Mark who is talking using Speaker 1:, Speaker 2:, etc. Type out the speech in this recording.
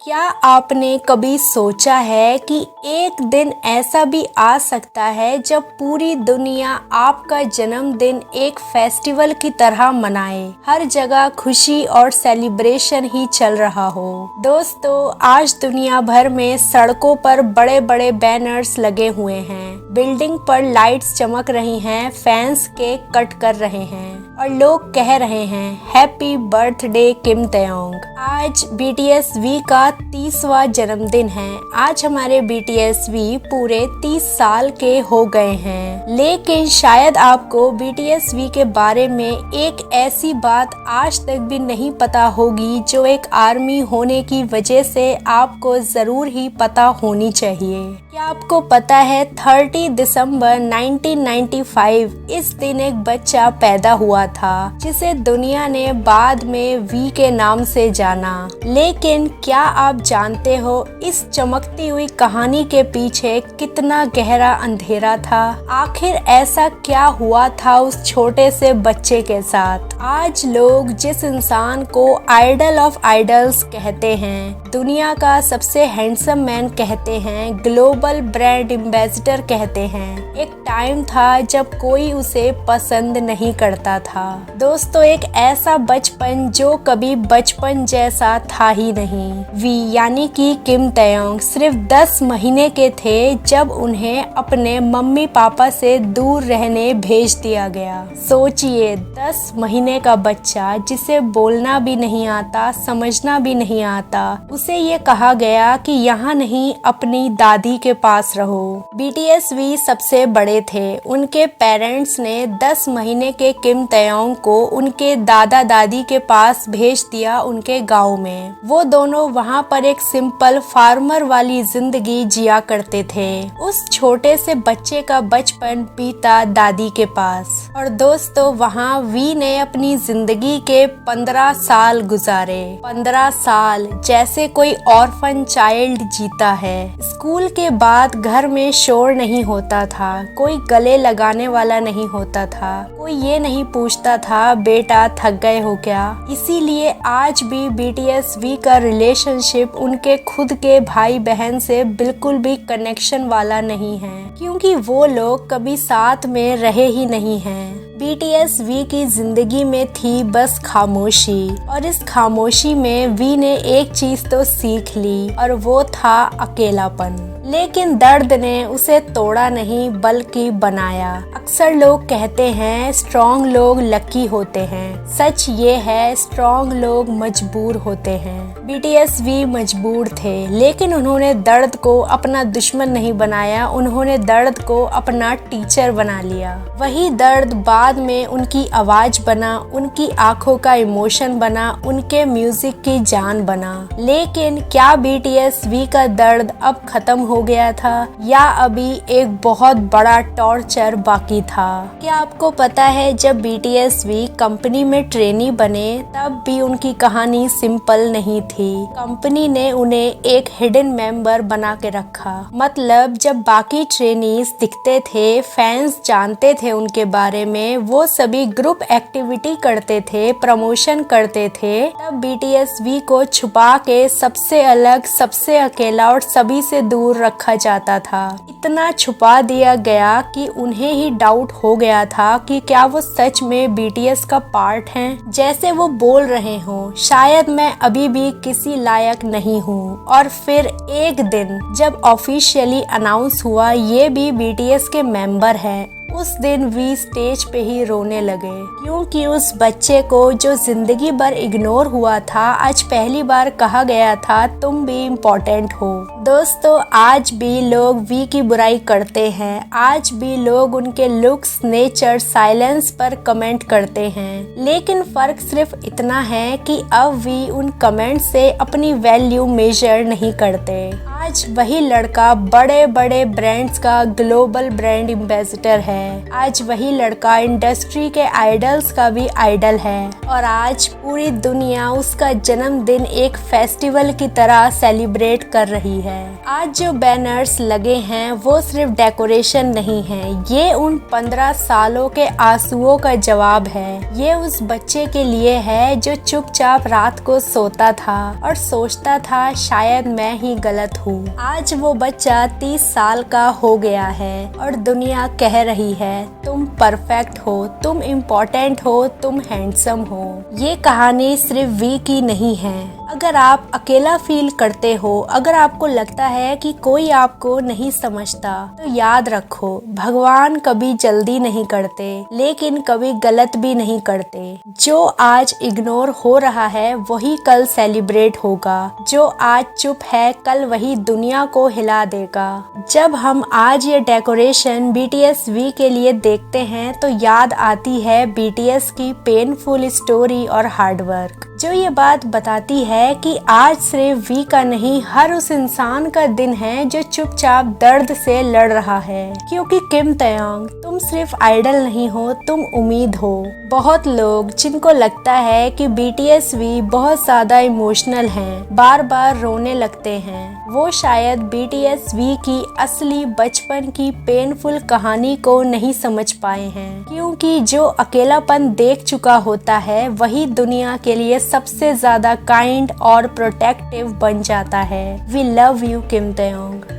Speaker 1: क्या आपने कभी सोचा है कि एक दिन ऐसा भी आ सकता है जब पूरी दुनिया आपका जन्मदिन एक फेस्टिवल की तरह मनाए, हर जगह खुशी और सेलिब्रेशन ही चल रहा हो। दोस्तों, आज दुनिया भर में सड़कों पर बड़े बड़े बैनर्स लगे हुए हैं, बिल्डिंग पर लाइट्स चमक रही हैं, फैंस केक कट कर रहे हैं और लोग कह रहे हैं हैप्पी बर्थडे किम तयोंग। आज BTS V का 30वां जन्मदिन है। आज हमारे BTS V पूरे 30 साल के हो गए हैं। लेकिन शायद आपको BTS V के बारे में एक ऐसी बात आज तक भी नहीं पता होगी जो एक आर्मी होने की वजह से आपको जरूर ही पता होनी चाहिए। क्या आपको पता है 30 दिसंबर 1995 इस दिन एक बच्चा पैदा हुआ था जिसे दुनिया ने बाद में वी के नाम से जाना। लेकिन क्या आप जानते हो इस चमकती हुई कहानी के पीछे कितना गहरा अंधेरा था? आखिर ऐसा क्या हुआ था उस छोटे से बच्चे के साथ? आज लोग जिस इंसान को आइडल ऑफ आइडल्स कहते हैं, दुनिया का सबसे हैंडसम मैन कहते हैं, ग्लोबल ब्रांड एम्बेसडर कहते हैं, एक टाइम था जब कोई उसे पसंद नहीं करता था। दोस्तों, एक ऐसा बचपन जो कभी बचपन जैसा था ही नहीं। वी यानी कि किम तयोंग सिर्फ 10 महीने के थे जब उन्हें अपने मम्मी पापा से दूर रहने भेज दिया गया। सोचिए, 10 महीने का बच्चा जिसे बोलना भी नहीं आता, समझना भी नहीं आता, उसे ये कहा गया कि यहाँ नहीं, अपनी दादी के पास रहो। BTS V सबसे बड़े थे। उनके पेरेंट्स ने 10 महीने के किम तयोंग को उनके दादा दादी के पास भेज दिया उनके गांव में। वो दोनों वहाँ पर एक सिंपल फार्मर वाली जिंदगी जिया करते थे। उस छोटे से बच्चे का बचपन बीता दादी के पास। और दोस्तों, वहाँ वी ने अपनी जिंदगी के 15 साल गुजारे। 15 साल जैसे कोई ऑर्फन चाइल्ड जीता है। स्कूल के बाद घर में शोर नहीं होता था, कोई गले लगाने वाला नहीं होता था, कोई ये नहीं पूछता था बेटा थक गए हो क्या। इसीलिए आज भी BTS V का रिलेशनशिप उनके खुद के भाई बहन से बिल्कुल भी कनेक्शन वाला नहीं है, क्योंकि वो लोग कभी साथ में रहे ही नहीं हैं। BTS V की जिंदगी में थी बस खामोशी, और इस खामोशी में वी ने एक चीज तो सीख ली और वो था अकेलापन। लेकिन दर्द ने उसे तोड़ा नहीं बल्कि बनाया। अक्सर लोग कहते हैं स्ट्रॉन्ग लोग लकी होते हैं। सच ये है, स्ट्रॉन्ग लोग मजबूर होते हैं। BTS V मजबूर थे, लेकिन उन्होंने दर्द को अपना दुश्मन नहीं बनाया, उन्होंने दर्द को अपना टीचर बना लिया। वही दर्द बाद में उनकी आवाज बना, उनकी आंखों का इमोशन बना, उनके म्यूजिक की जान बना। लेकिन क्या BTS V का दर्द अब खत्म हो गया था या अभी एक बहुत बड़ा टॉर्चर बाकी था? क्या आपको पता है जब BTS V कंपनी में ट्रेनी बने तब भी उनकी कहानी सिंपल नहीं थी। कंपनी ने उन्हें एक हिडन मेंबर बना के रखा। मतलब जब बाकी ट्रेनीज दिखते थे, फैंस जानते थे उनके बारे में, वो सभी ग्रुप एक्टिविटी करते थे, प्रमोशन करते थे, तब BTS V को छुपा के सबसे अलग, सबसे अकेला और सभी से दूर रखा जाता था। इतना छुपा दिया गया कि उन्हें ही डाउट हो गया था कि क्या वो सच में BTS का पार्ट हैं। जैसे वो बोल रहे हों, शायद मैं अभी भी किसी लायक नहीं हूँ। और फिर एक दिन जब ऑफिशियली अनाउंस हुआ ये भी BTS के मेंबर हैं, उस दिन वी स्टेज पे ही रोने लगे, क्योंकि उस बच्चे को जो जिंदगी भर इग्नोर हुआ था, आज पहली बार कहा गया था तुम भी इम्पोर्टेंट हो। दोस्तों, आज भी लोग वी की बुराई करते हैं, आज भी लोग उनके लुक्स, नेचर, साइलेंस पर कमेंट करते हैं। लेकिन फर्क सिर्फ इतना है कि अब वी उन कमेंट से अपनी वैल्यू मेजर नहीं करते। आज वही लड़का बड़े बड़े ब्रांड्स का ग्लोबल ब्रांड एम्बेसडर है। आज वही लड़का इंडस्ट्री के आइडल्स का भी आइडल है और आज पूरी दुनिया उसका जन्मदिन एक फेस्टिवल की तरह सेलिब्रेट कर रही है। आज जो बैनर्स लगे हैं वो सिर्फ डेकोरेशन नहीं है, ये उन 15 सालों के आंसुओं का जवाब है। ये उस बच्चे के लिए है जो चुपचाप रात को सोता था और सोचता था शायद मैं ही गलत हूँ। आज वो बच्चा 30 साल का हो गया है और दुनिया कह रही है तुम परफेक्ट हो, तुम इम्पोर्टेंट हो, तुम हैंडसम हो। ये कहानी सिर्फ वी की नहीं है। अगर आप अकेला फील करते हो, अगर आपको लगता है कि कोई आपको नहीं समझता, तो याद रखो भगवान कभी जल्दी नहीं करते लेकिन कभी गलत भी नहीं करते। जो आज इग्नोर हो रहा है वही कल सेलिब्रेट होगा, जो आज चुप है कल वही दुनिया को हिला देगा। जब हम आज ये डेकोरेशन BTS वी के लिए देखते हैं तो याद आती है BTS की पेनफुल स्टोरी और हार्डवर्क, जो ये बात बताती है कि आज सिर्फ वी का नहीं, हर उस इंसान का दिन है जो चुपचाप दर्द से लड़ रहा है। क्योंकि किम तयंग, तुम सिर्फ आइडल नहीं हो, तुम उम्मीद हो। बहुत लोग जिनको लगता है कि BTS वी बहुत ज्यादा इमोशनल हैं, बार बार रोने लगते हैं, वो शायद BTS वी की असली बचपन की पेनफुल कहानी को नहीं समझ पाए हैं। क्योंकि जो अकेलापन देख चुका होता है वही दुनिया के लिए सबसे ज्यादा काइंड और प्रोटेक्टिव बन जाता है। We love you Kim तयंग।